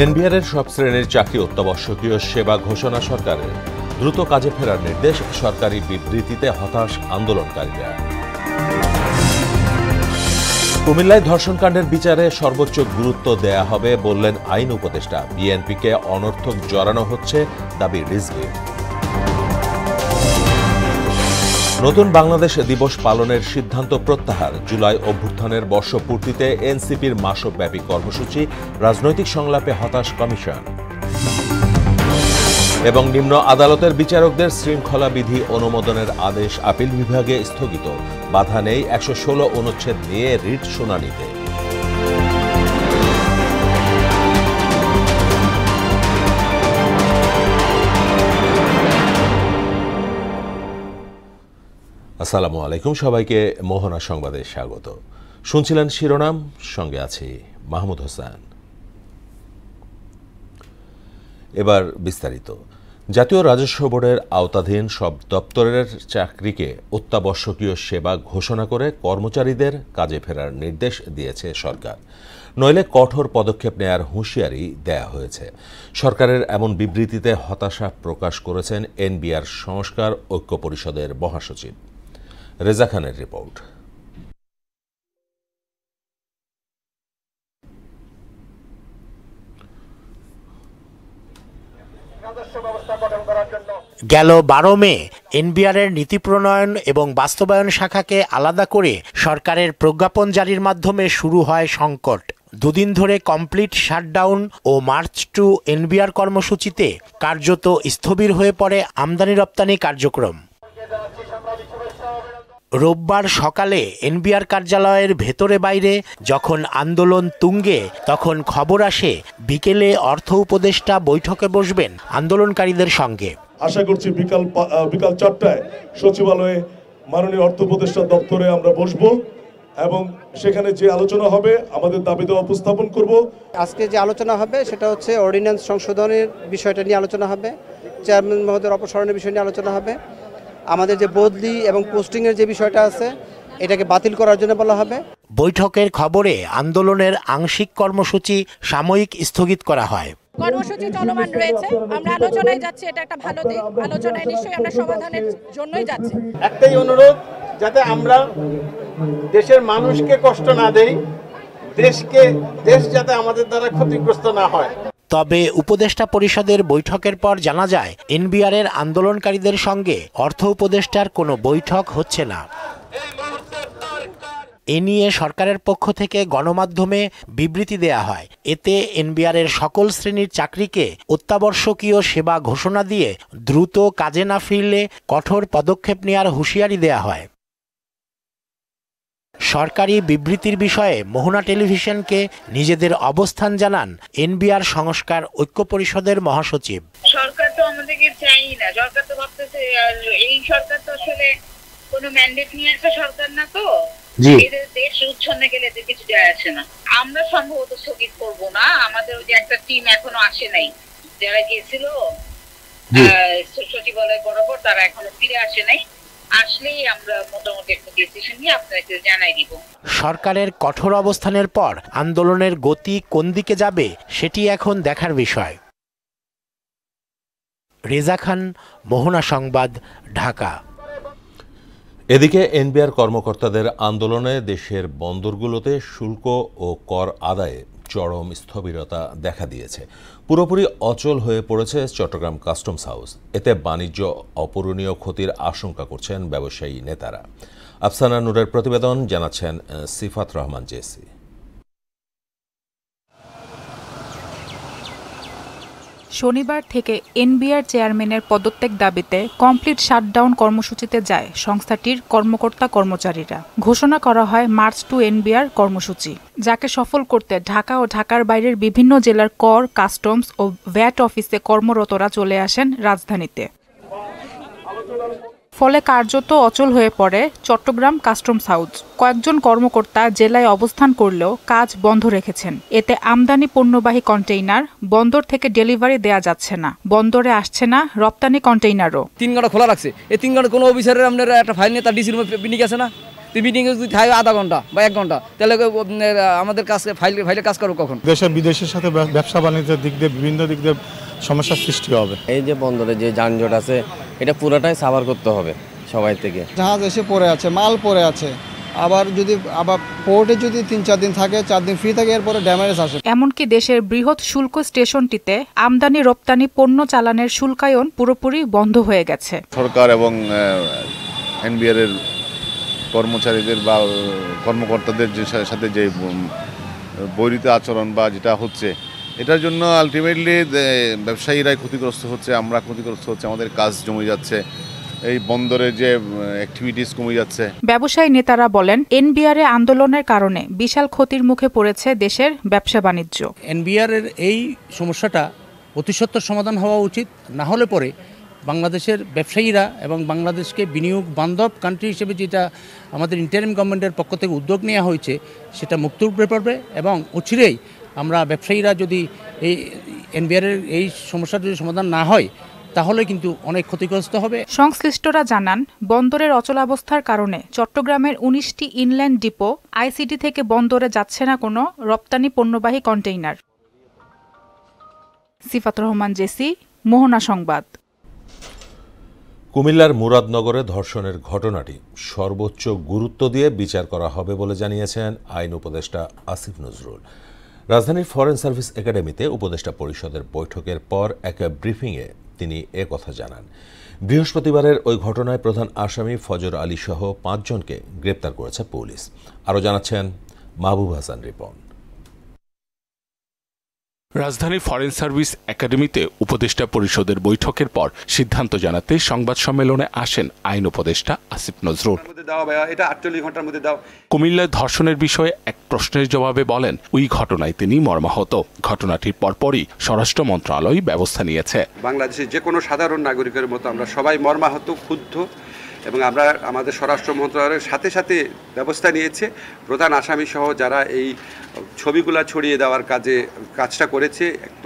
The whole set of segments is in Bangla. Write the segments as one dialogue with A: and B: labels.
A: এনবিআরের সব শ্রেণীর চাকরি অত্যাবশ্যকীয় সেবা ঘোষণা সরকারের। দ্রুত কাজে ফেরার নির্দেশ, সরকারি বিবৃতিতে হতাশ আন্দোলনকারীরা। কুমিল্লায় ধর্ষণকাণ্ডের বিচারে সর্বোচ্চ গুরুত্ব দেয়া হবে বললেন আইন উপদেষ্টা। বিএনপিকে অনর্থক জড়ানো হচ্ছে, দাবি রিজভীর। নতুন বাংলাদেশ দিবস পালনের সিদ্ধান্ত প্রত্যাহার। জুলাই অভ্যুত্থানের বর্ষপূর্তিতে এনসিপির মাসব্যাপী কর্মসূচি, রাজনৈতিক সংলাপে হতাশ কমিশন। এবং নিম্ন আদালতের বিচারকদের শৃঙ্খলা বিধি অনুমোদনের আদেশ আপিল বিভাগে স্থগিত। বাধা নেই ১১৬ অনুচ্ছেদ নিয়ে রিট শুনানিতে। আসসালামু আলাইকুম, সবাইকে মোহনা সংবাদে স্বাগত। শুনছিলেন শিরোনাম, সঙ্গে আছি মাহমুদ হোসেন। এবার বিস্তারিত। জাতীয় রাজস্ব বোর্ডের আওতাধীন সব দপ্তরের চাকরিকে অত্যাবশ্যকীয় সেবা ঘোষণা করে কর্মচারীদের কাজে ফেরার নির্দেশ দিয়েছে সরকার। নইলে কঠোর পদক্ষেপ নেয়ার হুঁশিয়ারি দেয়া হয়েছে। সরকারের এমন বিবৃতিতে হতাশা প্রকাশ করেছেন এনবিআর সংস্কার ঐক্য পরিষদের মহাসচিব। রেজা খানের রিপোর্ট।
B: গেল 12 মে এনবিআরের নীতি প্রণয়ন এবং বাস্তবায়ন শাখাকে আলাদা করে সরকারের প্রজ্ঞাপন জারির মাধ্যমে শুরু হয় সংকট। দুদিন ধরে কমপ্লিট শাটডাউন ও মার্চ টু এনবিআর কর্মসূচিতে কার্যত স্থবির হয়ে পড়ে আমদানি রপ্তানি কার্যক্রম। রোববার সকালে এনবিআর কার্যালয়ের ভেতরে বাইরে যখন আন্দোলন তুঙ্গে, তখন খবর আসে বিকেলে অর্থ উপদেষ্টা বৈঠকে বসবেন আন্দোলনকারীদের সঙ্গে।
C: আশা করছি বিকাল 4টায় সচিবালয়ে মাননীয় অর্থ উপদেষ্টা দপ্তরে আমরা বসবো এবং সেখানে যে আলোচনা হবে আমাদের দাবি দেওয়া উপস্থাপন করব।
D: আজকে যে আলোচনা হবে সেটা হচ্ছে অর্ডিন্যান্স সংশোধনের বিষয়টা নিয়ে আলোচনা হবে, চেয়ারম্যান মহোদয়ের অপসারণের বিষয় নিয়ে আলোচনা হবে, আমাদের যে বদলি এবং পোস্টিংয়ের যে বিষয়টা আছে এটাকে বাতিল করার জন্য বলা হবে।
B: বৈঠকের খবরে আন্দোলনের আংশিক কর্মসূচি সাময়িক স্থগিত করা হয়।
E: কর্মসূচি চলমান রয়েছে, আমরা আলোচনায় যাচ্ছি, এটা একটা ভালো দিক। আলোচনায় নিশ্চয়ই আমরা সমাধানের জন্যই যাচ্ছি।
F: একটাই অনুরোধ, যাতে আমরা দেশের মানুষকে কষ্ট না দেই, দেশ যাতে আমাদের দ্বারা ক্ষতিগ্রস্ত না হয়।
B: তবে উপদেষ্টা পরিষদের বৈঠকের পর জানা যায় এনবিআরের আন্দোলনকারীদের সঙ্গে অর্থ উপদেষ্টার কোনো বৈঠক হচ্ছে না। এ নিয়ে সরকারের পক্ষ থেকে গণমাধ্যমে বিবৃতি দেয়া হয়। এতে এনবিআরের সকল শ্রেণীর চাকরিকে অত্যাবশ্যকীয় সেবা ঘোষণা দিয়ে দ্রুত কাজে না ফিরলে কঠোর পদক্ষেপ নেওয়ার হুঁশিয়ারি দেয়া হয়। সরকারি বিবৃতির বিষয়ে মোহনা টেলিভিশনকে নিজেদের অবস্থান জানান এনবিআর সংস্কার ঐক্য পরিষদের মহাসচিব।
G: সরকার তো আমাদেরকে চাই না, সরকার তো ভাবতেছে, আর এই সরকার তো আসলে কোনো ম্যান্ডেট নিয়ে আসা সরকার না, তো এদের দেশ উচ্ছন্নে গেলে এদের কিছু যায় আসে না। আমরা সম্ভবত স্থগিত করবো না। আমাদের ওই যে একটা টিম এখনো আসে নাই, যারা গিয়েছিল সচিবালয় বরাবর, তারা এখনো ফিরে আসে নাই। আসলেই আমরা মোটামুটি একটা ডিসিশন নিয়ে আপনাকে জানাই দিব।
B: সরকারের কঠোর অবস্থানের পর আন্দোলনের গতি কোন দিকে যাবে সেটি এখন দেখার বিষয়। রেজা খান, মোহনা সংবাদ, ঢাকা।
A: এদিকে এনবিআর কর্মকর্তাদের আন্দোলনে দেশের বন্দরগুলোতে শুল্ক ও কর আদায়ে চরম স্থবিরতা দেখা দিয়েছে। পুরোপুরি অচল হয়ে পড়েছে চট্টগ্রাম কাস্টমস হাউস। এতে বাণিজ্য অপূরণীয় ক্ষতির আশঙ্কা করছেন ব্যবসায়ী নেতারা। আফসানা নূরের প্রতিবেদন, জানাচ্ছেন সিফাত রহমান জেসি।
H: শনিবার থেকে এনবিআর চেয়ারম্যানের পদত্যাগ দাবিতে কমপ্লিট শাটডাউন কর্মসূচিতে যায় সংস্থাটির কর্মকর্তা কর্মচারীরা। ঘোষণা করা হয় মার্চ টু এনবিআর কর্মসূচি, যাকে সফল করতে ঢাকা ও ঢাকার বাইরের বিভিন্ন জেলার কর, কাস্টমস ও ভ্যাট অফিসে কর্মরতরা চলে আসেন রাজধানীতে। ফলে কার্যত অচল হয়ে পড়ে চট্টগ্রাম কাস্টমস হাউস। কয়েকজন কর্মকর্তা জেলায় অবস্থান করলেও কাজ বন্ধ রেখেছেন। এতে আমদানি পণ্যবাহী কন্টেইনার বন্দর থেকে ডেলিভারি দেয়া যাচ্ছে না, বন্দরে আসছে না রপ্তানি কন্টেইনারও।
I: 3 ঘন্টা খোলা রাখছে, এই 3 ঘন্টা কোনো অফিসারের আপনার একটা ফাইল নিয়ে তার ডিসির পিনিক আছে না, মিটিংয়ে যদি থাকে আধা ঘন্টা বা 1 ঘন্টা, তাহলে আমাদের কাছে ফাইলে কাজ করবো কখন?
J: দেশের বিদেশের সাথে ব্যবসা বাণিজ্যের দিক দিয়ে বিভিন্ন দিক দিয়ে সমস্যার সৃষ্টি হবে।
K: এই যে বন্দরে যে যানজট আছে এটা পুরোটাই সাভার করতে হবে সবাই থেকে।
L: জাহাজ এসে পড়ে আছে, মাল পড়ে আছে, আবার পোর্টে যদি 3-4 দিন থাকে, 4 দিন ফ্রি থাকে, এরপরে ড্যামেজ আসে।
H: এমনকি দেশের বৃহৎ শুল্ক স্টেশনটিতে আমদানি রপ্তানি পণ্য চালানের শুল্কায়ন পুরোপুরি বন্ধ হয়ে গেছে।
M: সরকার এবং এনবিআর এর কর্মচারীদের বা কর্মকর্তাদের সাথে যে বৈরিত আচরণ বা যেটা হচ্ছে, এটার জন্য আলটিমেটলি ব্যবসায়ীরাই ক্ষতিগ্রস্ত হচ্ছে, আমরা ক্ষতিগ্রস্ত হচ্ছে, আমাদের কাজ জমে যাচ্ছে, এই বন্দরের যে অ্যাক্টিভিটিস কমে যাচ্ছে।
H: ব্যবসায়ী নেতারা বলেন, এনবিআর এ আন্দোলনের কারণে বিশাল ক্ষতির মুখে পড়েছে দেশের ব্যবসা বাণিজ্য।
N: এনবিআর এর এই সমস্যাটা অতি সত্বর সমাধান হওয়া উচিত, না হলে পরে বাংলাদেশের ব্যবসায়ীরা এবং বাংলাদেশকে বিনিয়োগ বান্ধব কান্ট্রি হিসেবে যেটা আমাদের ইন্টারিম গভর্নমেন্টের পক্ষ থেকে উদ্যোগ নেওয়া হয়েছে সেটা মুক্ত রূপে পড়বে এবং অচিরেই আমরা ব্যবসায়ীরা যদি এই এনবিআর এর এই সমস্যার যদি সমাধান না হয় তাহলে কিন্তু অনেক ক্ষতিগ্রস্ত হবে।
H: সংশ্লিষ্টরা জানান, বন্দরের অচলাবস্থার কারণে চট্টগ্রামের 19টি ইনল্যান্ড ডিপো আইসিডি থেকে বন্দরে যাচ্ছে না কোনো রপ্তানি পণ্যবাহী কন্টেইনার। সিফাত রহমান, জেসি, মোহনা সংবাদ।
A: কুমিল্লার মুরাদনগরে ধর্ষণের ঘটনাটি সর্বোচ্চ গুরুত্ব দিয়ে বিচার করা হবে বলে জানিয়েছেন আইন উপদেষ্টা আসিফ নজরুল। রাজধানীর ফরেন সার্ভিস একাডেমিতে উপদেষ্টা পরিষদের বৈঠকের পর এক ব্রিফিংয়ে তিনি কথা জানান। বৃহস্পতিবারের ওই ঘটনায় প্রধান আসামি ফজর আলী সহ 5 জনকে গ্রেপ্তার করেছে পুলিশ। আরও জানাচ্ছেন মাহবুব হাসান রিপন।
O: রাজধানীর ফরেন সার্ভিস একাডেমিতে উপদেষ্টা পরিষদের বৈঠকের পর সিদ্ধান্ত জানাতে সংবাদ সম্মেলনে আসেন আইন উপদেষ্টা আসিফ নজরুল। কুমিল্লায় ধর্ষণের বিষয়ে এক প্রশ্নের জবাবে বলেন, ওই ঘটনায় তিনি মর্মাহত। ঘটনাটির পরপরই স্বরাষ্ট্র মন্ত্রণালয় ব্যবস্থা নিয়েছে।
P: বাংলাদেশের যে কোনো সাধারণ নাগরিকের মতো আমরা সবাই মর্মাহত, ক্ষুব্ধ এবং আমরা আমাদের স্বরাষ্ট্র মন্ত্রণালয়ের সাথে সাথে ব্যবস্থা নিয়েছে। প্রধান আসামি সহ যারা এই ছবিগুলা ছড়িয়ে দেওয়ার কাজটা করেছে,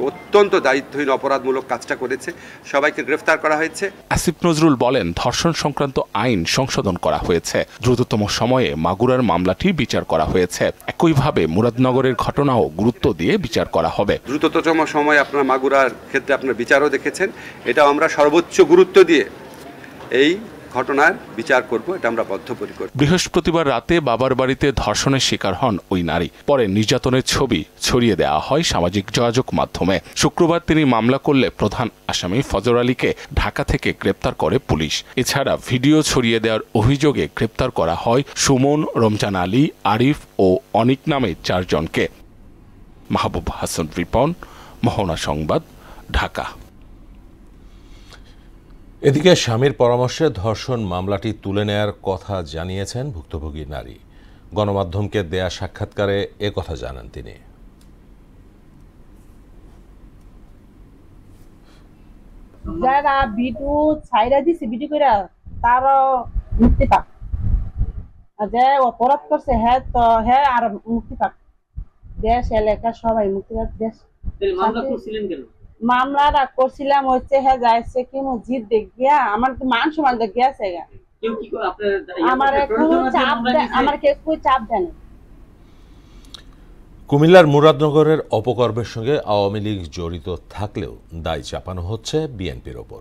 P: অত্যন্ত দায়িত্বহীন অপরাধমূলক কাজটা করেছে, সবাইকে গ্রেফতার করা হয়েছে।
O: আসিফ নজরুল বলেন, ধর্ষণ সংক্রান্ত আইন সংশোধন করা হয়েছে, দ্রুততম সময়ে মাগুরার মামলাটি বিচার করা হয়েছে। একইভাবে মুরাদনগরের ঘটনাও গুরুত্ব দিয়ে বিচার করা হবে।
P: দ্রুততম সময়ে আপনারা মাগুরার ক্ষেত্রে আপনার বিচারও দেখেছেন, এটাও আমরা সর্বোচ্চ গুরুত্ব দিয়ে এই ঘটনার বিচার করব, এটা আমরা বদ্ধপরিকর।
O: বৃহস্পতিবার রাতে বাবার বাড়িতে ধর্ষণের শিকার হন ওই নারী। পরে নির্যাতনের ছবি ছড়িয়ে দেওয়া হয় সামাজিক যোগাযোগ মাধ্যমে। শুক্রবার তিনি মামলা করলে প্রধান আসামি ফজর আলীকে ঢাকা থেকে গ্রেপ্তার করে পুলিশ। এছাড়া ভিডিও ছড়িয়ে দেওয়ার অভিযোগে গ্রেপ্তার করা হয় সুমন, রমজান আলী, আরিফ ও অনিক নামে 4 জনকে। মাহবুব হাসান রিপন, মোহনা সংবাদ, ঢাকা।
A: এদিকে স্বামীর পরামর্শে ধর্ষণ মামলাটি তুলে নেয়ার কথা জানিয়েছেন ভুক্তভোগী নারী। গণমাধ্যমকে দেয়া সাক্ষাৎকারে কথা জানান তিনি।
Q: যারা ভিডিও ছাইরা দিছে, ভিডিও কইরা তারও মুক্তি পাক, যে অপরাধ করছে হ্যাঁ তো হ্যাঁ আর মুক্তি পাক, দেশ এলাকা সবাই মুক্তি পাক। দেশ মামলা করছিলেন কেন? মামলাটা করছিলাম হচ্ছে হ্যাঁ যাইছে কি মসজিদ দেখিয়া আমার মান সম্মান দেখিয়াছে, আমার কেউ চাপ দেন।
A: কুমিল্লার মুরাদনগরের অপকর্মের সঙ্গে আওয়ামী লীগ জড়িত থাকলেও দায় চাপানো হচ্ছে বিএনপির ওপর,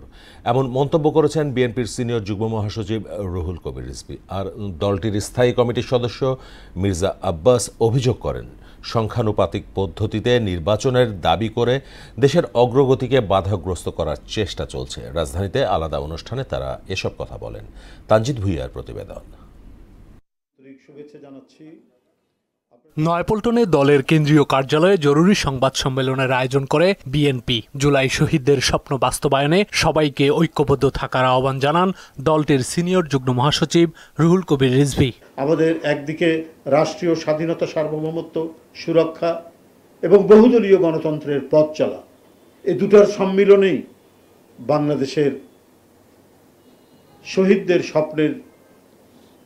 A: এমন মন্তব্য করেছেন বিএনপির সিনিয়র যুগ্ম মহাসচিব রুহুল কবির রিজভী। আর দলটির স্থায়ী কমিটির সদস্য মির্জা আব্বাস অভিযোগ করেন, সংখ্যানুপাতিক পদ্ধতিতে নির্বাচনের দাবি করে দেশের অগ্রগতিকে বাধাগ্রস্ত করার চেষ্টা চলছে। রাজধানীতে আলাদা অনুষ্ঠানে তারা এসব কথা বলেন। তানজিদ ভুইয়ার প্রতিবেদন।
R: নয়াপল্টনে দলের কেন্দ্রীয় কার্যালয়ে জরুরি সংবাদ সম্মেলনের আয়োজন করে বিএনপি। জুলাই শহীদদের স্বপ্ন বাস্তবায়নে সবাইকে ঐক্যবদ্ধ থাকার আহ্বান জানান দলটির সিনিয়র যুগ্ম মহাসচিব রুহুল কবির রিজভী।
S: আমাদের একদিকে রাষ্ট্রীয় স্বাধীনতা, সার্বভৌমত্ব, সুরক্ষা এবং বহুদলীয় গণতন্ত্রের পথ চলা, এই দুটার সম্মিলনেই বাংলাদেশের শহীদদের স্বপ্নের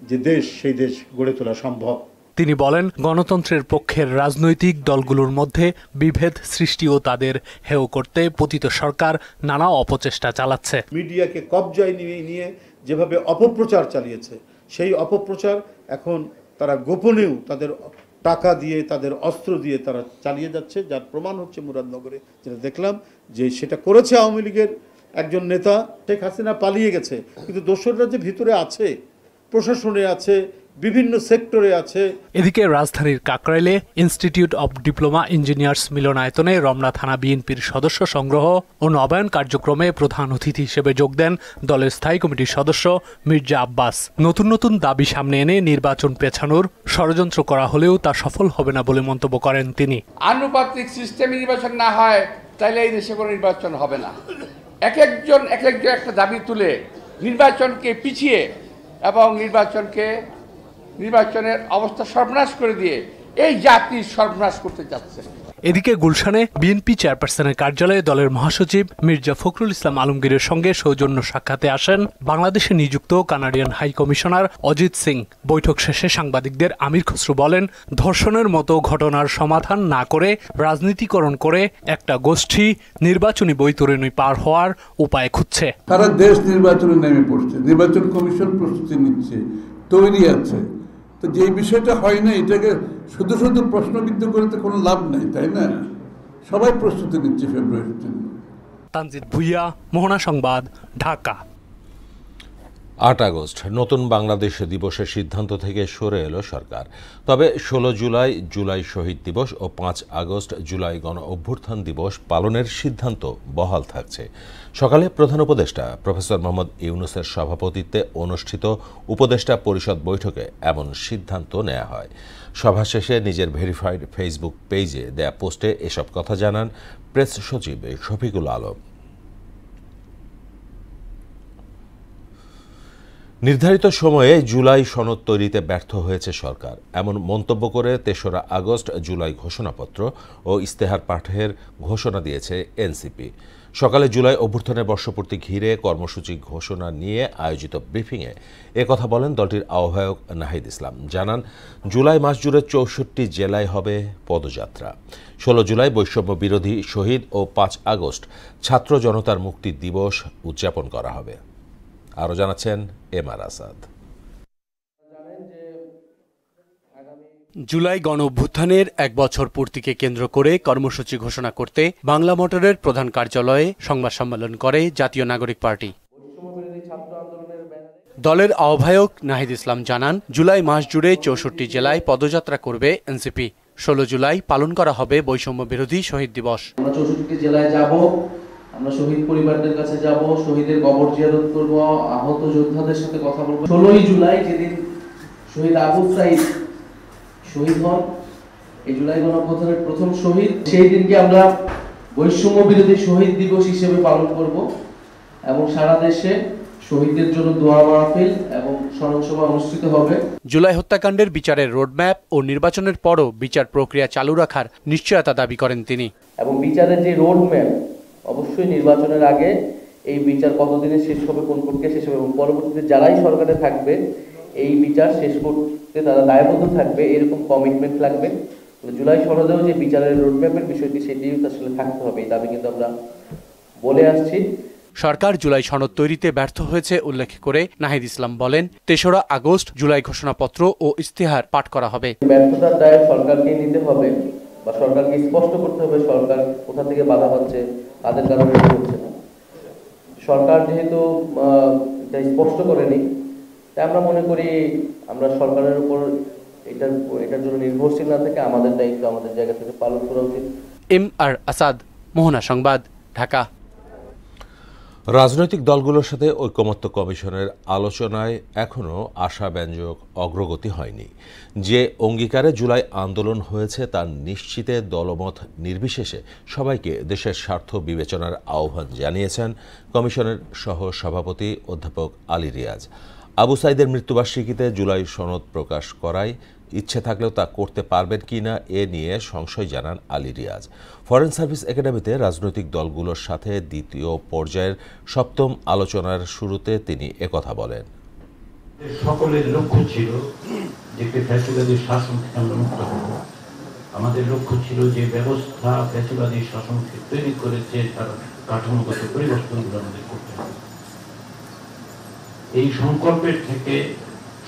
S: যে দেশ, সেই দেশ গড়ে তোলা সম্ভব।
R: তিনি বলেন, গণতন্ত্রের পক্ষের রাজনৈতিক দলগুলোর মধ্যে বিভেদ সৃষ্টি ও তাদের হেয় করতে পতিত সরকার নানা অপচেষ্টা চালাচ্ছে।
S: মিডিয়াকে কবজায় নিয়ে যেভাবে অপপ্রচার চালিয়েছে, সেই অপপ্রচার এখন তারা গোপনেও তাদের টাকা দিয়ে তাদের অস্ত্র দিয়ে তারা চালিয়ে যাচ্ছে, যার প্রমাণ হচ্ছে মুরাদনগরে যেটা দেখলাম যে সেটা করেছে আওয়ামী লীগের একজন নেতা। শেখ হাসিনা পালিয়ে গেছে, কিন্তু দোসররা যে ভিতরে আছে, প্রশাসনে আছে, বিভিন্ন সেক্টরে আছে।
R: এদিকে রাজধানীর কাকরাইলে ইনস্টিটিউট অব ডিপ্লোমা ইঞ্জিনিয়ার্স মিলনায়তনে রমনা থানা বিএনপির সদস্য সংগ্রহ ও নবায়ন কার্যক্রমে প্রধান অতিথি হিসেবে যোগ দেন দলের স্থায়ী কমিটির সদস্য মির্জা আব্বাস। নতুন নতুন দাবি সামনে এনে নির্বাচন পেছানোর ষড়যন্ত্র করা হলেও তা সফল হবে না বলে মন্তব্য করেন তিনি।
T: আনুপাতিক সিস্টেমে নির্বাচন না হয় তাহলে এই দেশে কোনো নির্বাচন হবে না। এক একজন একটা দাবি তুলে নির্বাচনকে পিছিয়ে এবং নির্বাচনের অবস্থা সর্বনাশ করে দিয়ে এই জাতির সর্বনাশ করতে যাচ্ছে।
R: এদিকে গুলশানে বিএনপি চেয়ারপারসনের কার্যালয়ে দলের মহাসচিব মির্জা ফখরুল ইসলাম আলমগীরের সঙ্গে সৌজন্য সাক্ষাতে আসেন বাংলাদেশে নিযুক্ত Canadian high commissioner Ajit Singh. বৈঠক শেষে সাংবাদিকদের আমির খসরু বলেন, ধর্ষণের মতো ঘটনার সমাধান না করে রাজনীতিকরণ করে একটা গোষ্ঠী নির্বাচনী বৈতরণী পার হওয়ার উপায় খুঁজছে।
U: সারা দেশ নির্বাচনে নেমে পড়ছে, নির্বাচন কমিশন প্রস্তুতি নিচ্ছে, তৈরি আছে। তো যে বিষয়টা হয় না, এটাকে শুধু শুধু প্রশ্নবিদ্ধ করে তো কোনো লাভ নাই, তাই না? সবাই প্রস্তুতি নিচ্ছে ফেব্রুয়ারির জন্য।
R: তানজিদ ভুইয়া, মোহনা সংবাদ, ঢাকা।
A: 8 আগস্ট নতুন বাংলাদেশ দিবসের সিদ্ধান্ত থেকে সরে এলো সরকার। তবে 16 জুলাই শহীদ দিবস ও 5 আগস্ট জুলাই গণ অভ্যুত্থান দিবস পালনের সিদ্ধান্ত বহাল থাকছে। সকালে প্রধান উপদেষ্টা প্রফেসর মোহাম্মদ ইউনূসের সভাপতিত্বে অনুষ্ঠিত উপদেষ্টা পরিষদ বৈঠকে এমন সিদ্ধান্ত নেওয়া হয়। সভা শেষে নিজের ভেরিফাইড ফেসবুক পেজে দেয়া পোস্টে এসব কথা জানান প্রেস সচিব শফিকুল আলম। নির্ধারিত সময়ে জুলাই সনদ তৈরিতে ব্যর্থ হয়েছে সরকার, এমন মন্তব্য করে 3রা আগস্ট জুলাই ঘোষণাপত্র ও ইস্তেহার পাঠের ঘোষণা দিয়েছে এনসিপি। সকালে জুলাই অভ্যুত্থানের বর্ষপূর্তি ঘিরে কর্মসূচি ঘোষণা নিয়ে আয়োজিত ব্রিফিংয়ে একথা বলেন দলটির আহ্বায়ক নাহিদ ইসলাম। জানান, জুলাই মাস জুড়ে 64 জেলায় হবে পদযাত্রা। 16 জুলাই বৈষম্য বিরোধী শহীদ ও 5 আগস্ট ছাত্র জনতার মুক্তি দিবস উদযাপন করা হবে। আরও জানাচ্ছেন এমআর আসাদ।
B: জুলাই গণ অভ্যুত্থানের 1 বছর পূর্তিকে কেন্দ্র করে কর্মসূচি ঘোষণা করতে বাংলা মোটরের প্রধান কার্যালয়ে সংবাদ সম্মেলন করে জাতীয় নাগরিক পার্টি। দলের আহ্বায়ক নাহিদ ইসলাম জানান, জুলাই মাস জুড়ে 64 জেলায় পদযাত্রা করবে এনসিপি। 16 জুলাই পালন করা হবে বৈষম্য বিরোধী শহীদ দিবস।
V: আমরা 64 জেলায় যাব, আমরা শহীদ পরিবারদের কাছে যাব, শহীদের কবর জিয়ারত করব, আহত যোদ্ধাদের সাথে কথা বলবো। 16 জুলাই যেদিন শহীদ আবু সাঈদ শহীদ হন, এই জুলাই গণঅভ্যুত্থানের প্রথম শহীদ, সেই দিনকে আমরা বৈষম্য বিরোধী শহীদ দিবস হিসেবে পালন করব এবং সারা দেশে শহীদদের জন্য দোয়া মাহফিল এবং স্মরণ সভা অনুষ্ঠিত হবে।
B: জুলাই হত্যাকাণ্ডের বিচারের রোডম্যাপ ও নির্বাচনের পরও বিচার প্রক্রিয়া চালু রাখার নিশ্চয়তা দাবি করেন তিনি।
V: এবং বিচারের যে রোডম্যাপ, অবশ্যই নির্বাচনের আগে এই বিচার কতদিনে শেষ হবে, কোন প্রক্রিয়া শেষ হবে এবং পরবর্তীতে যারাই সরকারে থাকবে এই বিচার শেষ করতে তারা দায়বদ্ধ থাকবে, এরকম কমিটমেন্ট লাগবে। জুলাই সনদেও যে বিচারের রোডম্যাপের বিষয়টি, সেটিও আসলে থাকতে হবে, এই দাবি কিন্তু আমরা বলে আসছি।
B: সরকার জুলাই সনদ তৈরিতে ব্যর্থ হয়েছে উল্লেখ করে নাহিদ ইসলাম বলেন, 3রা আগস্ট জুলাই ঘোষণাপত্র ও ইস্তেহার পাঠ করা হবে।
V: ব্যর্থতার দায় সরকারকে নিতে হবে বা সরকারকে স্পষ্ট করতে হবে সরকার কোথা থেকে বাধা পাচ্ছে, তাদের কারণে হচ্ছে না। সরকার যেহেতু এটা স্পষ্ট করেনি, তাই আমরা মনে করি আমরা সরকারের উপর এটার জন্য নির্ভরশীল না থেকে আমাদের দায়িত্ব আমাদের জায়গা থেকে পালন করা উচিত।
B: এমআর আসাদ, মোহনা সংবাদ, ঢাকা।
A: রাজনৈতিক দলগুলোর সাথে ঐকমত্য কমিশনের আলোচনায় এখনও আশাব্যঞ্জক অগ্রগতি হয়নি। যে অঙ্গীকারে জুলাই আন্দোলন হয়েছে তা নিশ্চিতে দলমত নির্বিশেষে সবাইকে দেশের স্বার্থ বিবেচনার আহ্বান জানিয়েছেন কমিশনের সহ সভাপতি অধ্যাপক আলী রিয়াজ। আবু সাইদের মৃত্যুবার্ষিকীতে জুলাই সনদ প্রকাশ করায় ইচ্ছে থাকলেও তা করতে পারবেন কিনা এ নিয়ে সংশয় জানান আলী রিয়াজ। ফরেন সার্ভিস একাডেমিতে রাজনৈতিক দলগুলোর সাথে দ্বিতীয় পর্যায়ের 7ম আলোচনার শুরুতে তিনি একথা বলেন।
W: সকলের লক্ষ্য ছিল যে ফ্যাসিবাদী শাসন থেকে আমরা মুক্ত হব। আমাদের লক্ষ্য ছিল যে ব্যবস্থা ফ্যাসিবাদী শাসনকে তৈরি করেছে তার কাঠামোগত পরিবর্তনগুলো আমাদের করতে হবে। এই সংকল্পের থেকে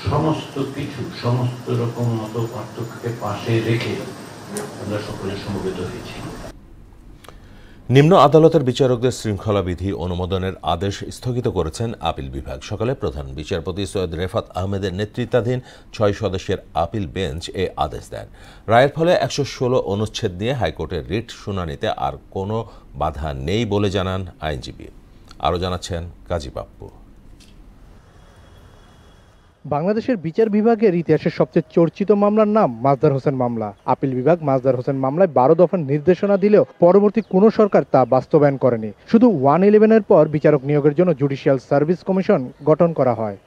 W: সমস্ত কিছু, সমস্ত রকম মত পার্থক্যকে পাশে রেখে আমরা সকলে সমবেত হয়েছি।
A: নিম্ন আদালতের বিচারকদের শৃঙ্খলা বিধি অনুমোদনের আদেশ স্থগিত করেছেন আপিল বিভাগ। সকালে প্রধান বিচারপতি সৈয়দ রেফাত আহমেদের নেতৃত্বাধীন 6 সদস্যের আপিল বেঞ্চ এ আদেশ দেন। রায়ের ফলে 116 অনুচ্ছেদ নিয়ে হাইকোর্টের রিট শুনানিতে আর কোনো বাধা নেই বলে জানান আইনজীবী। আরও জানাচ্ছেন কাজী পাপ্পু।
C: বাংলাদেশের বিচার বিভাগের ইতিহাসের সবচেয়ে চর্চিত মামলার নাম মাজদার হোসেন মামলা। আপিল বিভাগ মাজদার হোসেন মামলায় 12 দফার নির্দেশনা দিলেও পরবর্তী কোনো সরকার তা বাস্তবায়ন করেনি। শুধু 111-এর পর বিচারক নিয়োগের জন্য জুডিশিয়াল সার্ভিস কমিশন গঠন করা হয়।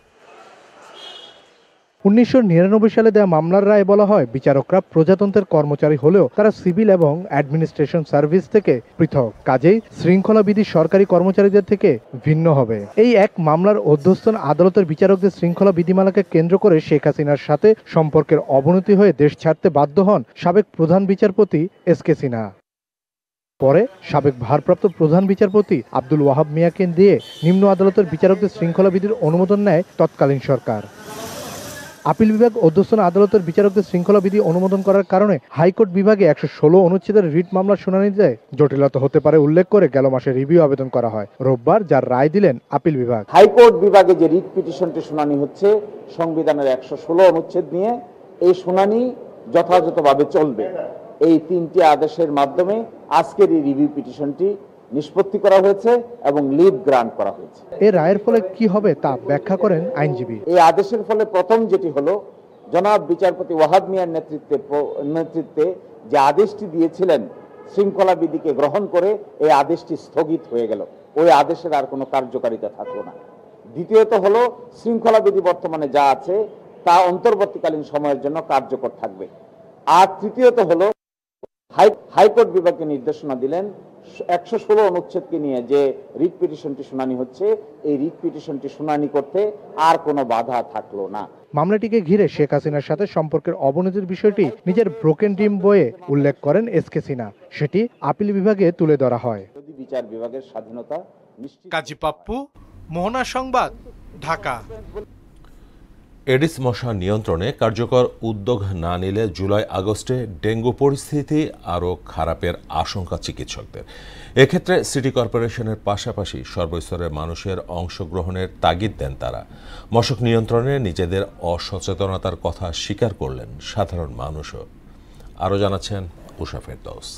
C: 1999 সালে দেওয়া মামলার রায়ে বলা হয়, বিচারকরা প্রজাতন্ত্রের কর্মচারী হলেও তারা সিভিল এবং অ্যাডমিনিস্ট্রেশন সার্ভিস থেকে পৃথক, কাজেই শৃঙ্খলা বিধি সরকারি কর্মচারীদের থেকে ভিন্ন হবে। এই এক মামলার অধ্যস্থন আদালতের বিচারকদের শৃঙ্খলা বিধিমালাকে কেন্দ্র করে শেখ হাসিনার সাথে সম্পর্কের অবনতি হয়ে দেশ ছাড়তে বাধ্য হন সাবেক প্রধান বিচারপতি এস.কে. সিনহা। পরে সাবেক ভারপ্রাপ্ত প্রধান বিচারপতি আব্দুল ওয়াহাব মিয়াকে দিয়ে নিম্ন আদালতের বিচারকদের শৃঙ্খলা বিধির অনুমোদন নেয় তৎকালীন সরকার। আপিল বিভাগ অধ্যস্থন আদালতের বিচারকদের শৃঙ্খলা বিধি অনুমোদন করার কারণে হাইকোর্ট বিভাগে 116 অনুচ্ছেদের রিট মামলার শুনানিতে জটিলতা হতে পারে উল্লেখ করে গেল মাসে রিভিউ আবেদন করা হয় রোববার, যার রায় দিলেন আপিল বিভাগ।
D: হাইকোর্ট বিভাগে যে রিট পিটিশনটি শুনানি হচ্ছে সংবিধানের 116 অনুচ্ছেদ নিয়ে, এই শুনানি যথাযথভাবে চলবে। এই 3টি আদেশের মাধ্যমে আজকের এই রিভিউ পিটিশনটি নিষ্পত্তি করা হয়েছে এবং লিভ গ্রান্ট করা হয়েছে।
C: এই রায়ের ফলে কি হবে তা ব্যাখ্যা করেন আইনজীবী।
D: এই আদেশের ফলে প্রথম যেটি হলো, জনাব বিচারপতি ওয়াহাব মিয়ার নেতৃত্বে যে আদেশটি দিয়েছিলেন শৃঙ্খলা বিধিকে গ্রহণ করে, এই আদেশটি স্থগিত হয়ে গেল। ওই আদেশের আর কোনো কার্যকারিতা থাকলো না। দ্বিতীয়ত হলো, শৃঙ্খলা বিধি বর্তমানে যা আছে তা অন্তর্বর্তীকালীন সময়ের জন্য কার্যকর থাকবে। আর তৃতীয়ত হলো, হাইকোর্ট বিভাগকে নির্দেশনা দিলেন 116 অনুচ্ছেদকে নিয়ে যে রিট পিটিশনটি শুনানি হচ্ছে, এই রিট পিটিশনটি শুনানি করতে আর কোনো বাধা থাকলো না।
C: মামলাটিকে ঘিরে শেখ হাসিনার সাথে সম্পর্কের অবনতির বিষয়টি নিজের ব্রোকেন ড্রিম বইয়ে উল্লেখ করেন এস.কে. সিনহা। সেটি আপিল বিভাগে তুলে ধরা হয়।
D: যদি বিচার বিভাগের স্বাধীনতা নিশ্চিত।
B: কাজী পাপ্পু, মোহনা সংবাদ, ঢাকা।
A: এডিস মশা নিয়ন্ত্রণে কার্যকর উদ্যোগ না নিলে জুলাই আগস্টে ডেঙ্গু পরিস্থিতি আরও খারাপের আশঙ্কা চিকিৎসকদের। এক্ষেত্রে সিটি কর্পোরেশনের পাশাপাশি সর্বস্তরের মানুষের অংশগ্রহণের তাগিদ দেন তারা। মশক নিয়ন্ত্রণে নিজেদের অসচেতনতার কথা স্বীকার করলেন সাধারণ মানুষও। আরও জানাচ্ছেন উষা ফেরদৌস।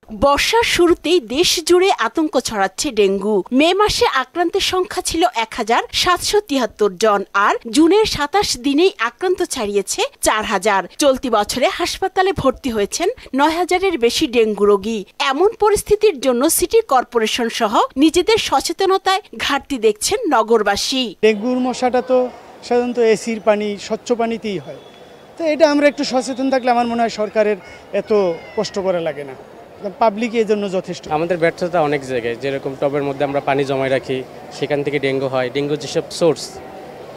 E: বর্ষার শুরুতেই দেশ জুড়ে আতঙ্ক ছড়াচ্ছে ডেঙ্গু। মে মাসে আক্রান্তের সংখ্যা ছিল 1773 জন, আর জুনের 27 দিনেই আক্রান্ত ছাড়িয়েছে 4000। চলতি বছরে হাসপাতালে ভর্তি হয়েছেন 9000-এর বেশি ডেঙ্গু রোগী। এমন পরিস্থিতির জন্য সিটি কর্পোরেশন সহ নিজেদের সচেতনতায় ঘাটতি দেখছেন নগরবাসী।
X: ডেঙ্গুর মশাটা তো সাধারণত এসির পানি, স্বচ্ছ পানিতেই হয়, তো এটা আমরা একটু সচেতন থাকলে আমার মনে হয় সরকারের এত কষ্ট করা লাগে না, পাবলিক এর জন্য যথেষ্ট।
Y: আমাদের ব্যর্থতা অনেক জায়গায়, যেরকম টবের মধ্যে আমরা পানি জমায় রাখি, সেখান থেকে ডেঙ্গু হয়। ডেঙ্গু যেসব সোর্স,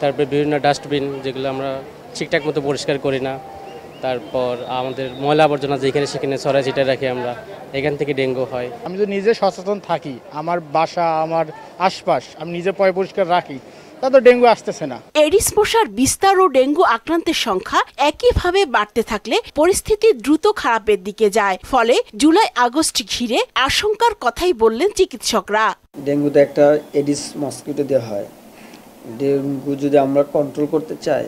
Y: তারপরে বিভিন্ন ডাস্টবিন যেগুলো আমরা ঠিকঠাক মতো পরিষ্কার করি না, তারপর আমাদের ময়লা আবর্জনা যেখানে সেখানে ছড়াই ছিটায় রাখি আমরা, এখান থেকে ডেঙ্গু হয়।
X: আমি যদি নিজে সচেতন থাকি, আমার বাসা, আমার আশপাশ আমি নিজে পরিষ্কার রাখি, তা তো ডেঙ্গু আসতেছে না।
E: এডিস মশার বিস্তার ও ডেঙ্গু আক্রান্তের সংখ্যা একইভাবে বাড়তে থাকলে পরিস্থিতি দ্রুত খারাপের দিকে যায়। ফলে জুলাই আগস্ট ঘিরে আশঙ্কার কথাই বললেন চিকিৎসকরা।
Z: ডেঙ্গুতে একটা এডিস মসকিটো দেওয়া হয়। ডেঙ্গু যদি আমরা কন্ট্রোল করতে চাই,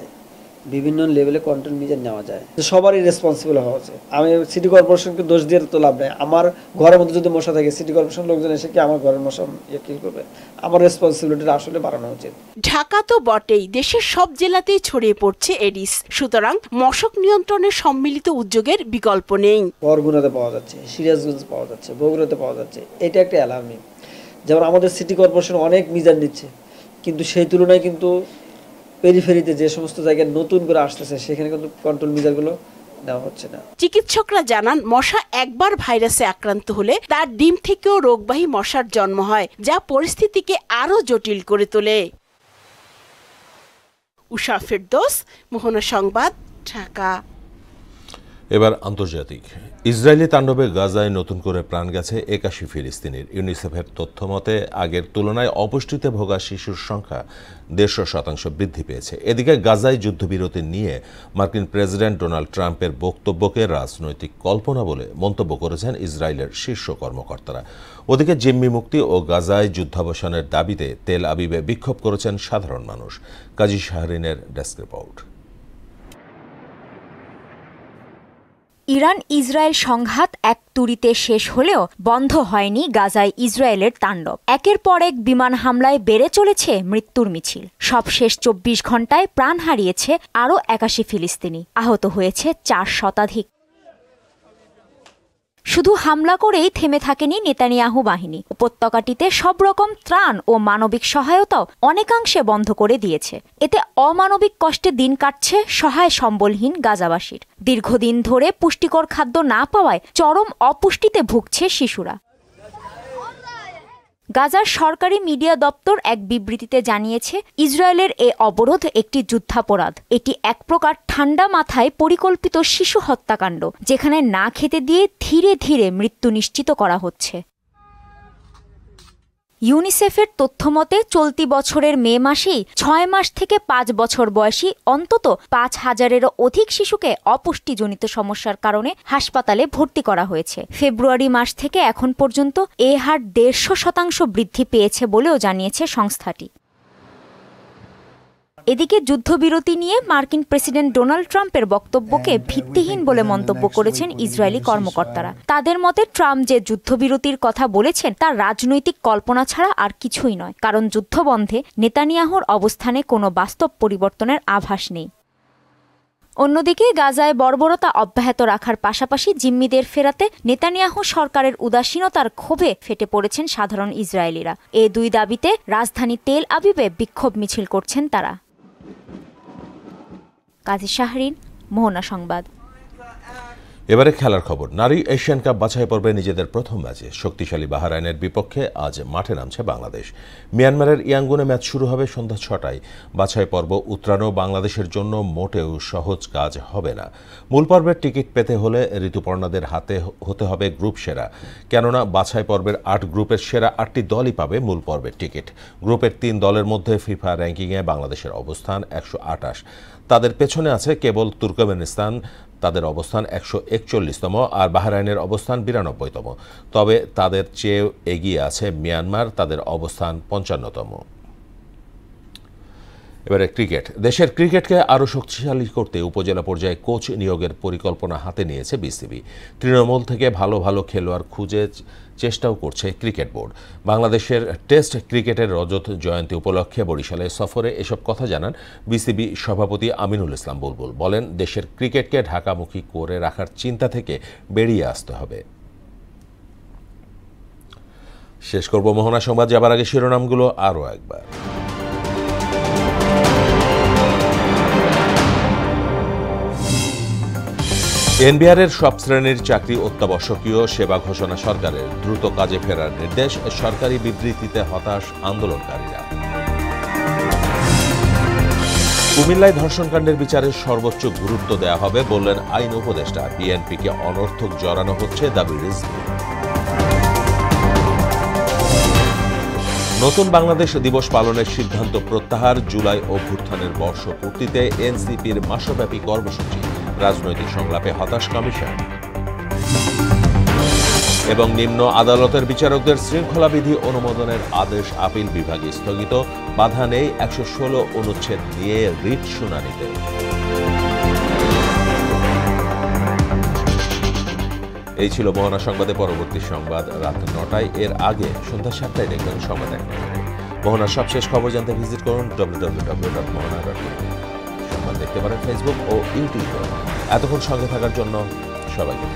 Z: বিভিন্ন লেভেলে কন্ট্রোল মেজার নেওয়া যায়। সবারই রেসপন্সিবল হওয়া উচিত। আমি সিটি কর্পোরেশনকে দোষ দিয়ে তো লাভ নেই। আমার ঘরের মধ্যে যদি মশা থাকে, সিটি কর্পোরেশন লোকজন এসে কি আমার ঘরের মশা কি করবে? আমার রেসপন্সিবিলিটিটা আসলে বাড়ানো উচিত।
E: ঢাকা তো বটেই, দেশের সব জেলাতেই ছড়িয়ে পড়ছে এডিস। সুতরাং মশক নিয়ন্ত্রণের সম্মিলিত উদ্যোগের বিকল্প নেই।
Z: বরগুনাতে পাওয়া যাচ্ছে, সিরাজগঞ্জ পাওয়া যাচ্ছে, বগুড়াতে পাওয়া যাচ্ছে। এটা একটা অ্যালার্মিং। যেমন আমাদের সিটি কর্পোরেশন অনেক মিজার নিচ্ছে, কিন্তু সেই তুলনায় কিন্তু পেরিফেরিতে যে সমস্ত জায়গায় নতুন করে আসতেছে, সেখানে কিন্তু কন্ট্রোল মেজারগুলো নেওয়া হচ্ছে না।
E: চিকিৎসকরা জানান, মশা একবার ভাইরাসে আক্রান্ত হলে তার ডিম থেকেও রোগবাহী মশার জন্ম হয়, যা পরিস্থিতিকে আরো জটিল করে তোলে। উষা ফেরদৌস, মোহনা সংবাদ, ঢাকা।
A: এবার আন্তর্জাতিক। ইসরায়েলি তাণ্ডবে গাজায় নতুন করে প্রাণ গেছে ৮১ ফিলিস্তিনির। ইউনিসেফের তথ্য মতে আগের তুলনায় অপুষ্টিতে ভোগা শিশুর সংখ্যা ১৫০% বৃদ্ধি পেয়েছে। এদিকে গাজায় যুদ্ধবিরতি নিয়ে মার্কিন প্রেসিডেন্ট ডোনাল্ড ট্রাম্পের বক্তব্যকে রাজনৈতিক কল্পনা বলে মন্তব্য করেছেন ইসরায়েলের শীর্ষ কর্মকর্তারা। ওদিকে জিম্মি মুক্তি ও গাজায় যুদ্ধাবসানের দাবিতে তেল আবিবে বিক্ষোভ করেছেন সাধারণ মানুষ। কাজী শাহরিনের ডেস্ক রিপোর্ট।
F: ইরান ইসরায়েল সংঘাত এক তুড়িতে শেষ হলেও বন্ধ হয়নি গাজায় ইসরায়েলের তাণ্ডব। একের পর এক বিমান হামলায় বেড়ে চলেছে মৃত্যুর মিছিল। সবশেষ ২৪ ঘণ্টায় প্রাণ হারিয়েছে আরও ৮১ ফিলিস্তিনি, আহত হয়েছে ৪ শতাধিক। শুধু হামলা করেই থেমে থাকেনি নেতানিয়াহু বাহিনী। উপত্যকাটিতে সব রকম ত্রাণ ও মানবিক সহায়তাও অনেকাংশে বন্ধ করে দিয়েছে। এতে অমানবিক কষ্টে দিন কাটছে সহায় সম্বলহীন গাজাবাসীর। দীর্ঘদিন ধরে পুষ্টিকর খাদ্য না পাওয়ায় চরম অপুষ্টিতে ভুগছে শিশুরা। গাজার সরকারি মিডিয়া দপ্তর এক বিবৃতিতে জানিয়েছে, ইসরায়েলের এ অবরোধ একটি যুদ্ধাপরাধ। এটি এক প্রকার ঠান্ডা মাথায় পরিকল্পিত শিশু হত্যাকাণ্ড, যেখানে না খেতে দিয়ে ধীরে ধীরে মৃত্যু নিশ্চিত করা হচ্ছে। ইউনিসেফের তথ্যমতে চলতি বছরের মে মাসেই ৬ মাস থেকে ৫ বছর বয়সী অন্তত ৫,০০০-এরও অধিক শিশুকে অপুষ্টিজনিত সমস্যার কারণে হাসপাতালে ভর্তি করা হয়েছে। ফেব্রুয়ারি মাস থেকে এখন পর্যন্ত এ হার ১৫০% বৃদ্ধি পেয়েছে বলেও জানিয়েছে সংস্থাটি। এদিকে যুদ্ধবিরতি নিয়ে মার্কিন প্রেসিডেন্ট ডোনাল্ড ট্রাম্পের বক্তব্যকে ভিত্তিহীন বলে মন্তব্য করেছেন ইসরায়েলি কর্মকর্তারা। তাদের মতে ট্রাম্প যে যুদ্ধবিরতির কথা বলেছেন তা রাজনৈতিক কল্পনা ছাড়া আর কিছুই নয়, কারণ যুদ্ধবন্ধে নেতানিয়াহুর অবস্থানে কোনো বাস্তব পরিবর্তনের আভাস নেই। অন্যদিকে গাজায় বর্বরতা অব্যাহত রাখার পাশাপাশি জিম্মিদের ফেরাতে নেতানিয়াহু সরকারের উদাসীনতার ক্ষোভে ফেটে পড়েছেন সাধারণ ইসরায়েলিরা। এই দুই দাবিতে রাজধানী তেল আবিবে বিক্ষোভ মিছিল করছেন তারা। কাজী শাহরিন, মোহনা সংবাদ।
A: এবারে খেলার খবর। নারী এশিয়ান কাপ বাছাই পর্বে নিজেদের প্রথম ম্যাচে শক্তিশালী বাহরাইনের বিপক্ষে আজ মাঠে নামছে বাংলাদেশ। মিয়ানমারের ইয়াঙ্গুনে ম্যাচ শুরু হবে সন্ধ্যা ৬টায়। বাছাই পর্ব উতরানো বাংলাদেশের জন্য মোটেও সহজ কাজ হবে না। মূল পর্বের টিকিট পেতে হলে ঋতুপর্ণাদের হাতে হতে হবে গ্রুপ সেরা, কেননা বাছাই পর্বের ৮ গ্রুপের সেরা ৮টি দলই পাবে মূল পর্বের টিকিট। গ্রুপের ৩ দলের মধ্যে ফিফা র্যাঙ্কিংয়ে বাংলাদেশের অবস্থান ১২৮। তাদের পেছনে আছে কেবল তুর্কমেনিস্তান, তাদের অবস্থান ১৪১তম, আর বাহরাইনের অবস্থান ৯২তম। তবে তাদের চেয়েও এগিয়ে আছে মিয়ানমার, তাদের অবস্থান ৫৫তম। এবারে ক্রিকেট। দেশের ক্রিকেটকে আরও শক্তিশালী করতে উপজেলা পর্যায়ে কোচ নিয়োগের পরিকল্পনা হাতে নিয়েছে বিসিবি। তৃণমূল থেকে ভালো ভালো খেলোয়াড় খুঁজে চেষ্টাও করছে ক্রিকেট বোর্ড। বাংলাদেশের টেস্ট ক্রিকেটের রজত জয়ন্তী উপলক্ষে বরিশালে সফরে এসব কথা জানান বিসিবি সভাপতি আমিনুল ইসলাম বুলবুল। বলেন, দেশের ক্রিকেটকে ঢাকামুখী করে রাখার চিন্তা থেকে বেরিয়ে আসতে হবে। শেষ করব মোহনা সংবাদ, যাবার আগে শিরোনামগুলো আরও একবার। এনবিআরের সব শ্রেণীর চাকরি অত্যাবশ্যকীয় সেবা ঘোষণা সরকারের, দ্রুত কাজে ফেরার নির্দেশ। সরকারি বিবৃতিতে হতাশ আন্দোলনকারীরা। কুমিল্লায় ধর্ষণকাণ্ডের বিচারে সর্বোচ্চ গুরুত্ব দেওয়া হবে বললেন আইন উপদেষ্টা। বিএনপিকে অনর্থক জড়ানো হচ্ছে দাবি রিজভী। নতুন বাংলাদেশ দিবস পালনের সিদ্ধান্ত প্রত্যাহার। জুলাই অভ্যুত্থানের বর্ষপূর্তিতে এনসিপির মাসব্যাপী কর্মসূচি। রাজনৈতিক সংলাপে হতাশ কমিশন। এবং নিম্ন আদালতের বিচারকদের শৃঙ্খলাবিধি অনুমোদনের আদেশ আপিল বিভাগে স্থগিত। বাধা নেই ১১৬ অনুচ্ছেদ নিয়ে রিট শুনানিতে। এই ছিল মোহনা সংবাদে। পরবর্তী সংবাদ রাত ৯টায়। এর আগে সন্ধ্যা ৭টায় দেখবেন সংবাদ ১ নজরে। মোহনার সবশেষ খবর জানতে ভিজিট করুন www.mohana.com। সংবাদ দেখতে পারেন ফেসবুক ও ইউটিউবে। এতক্ষণ সঙ্গে থাকার জন্য সবাইকে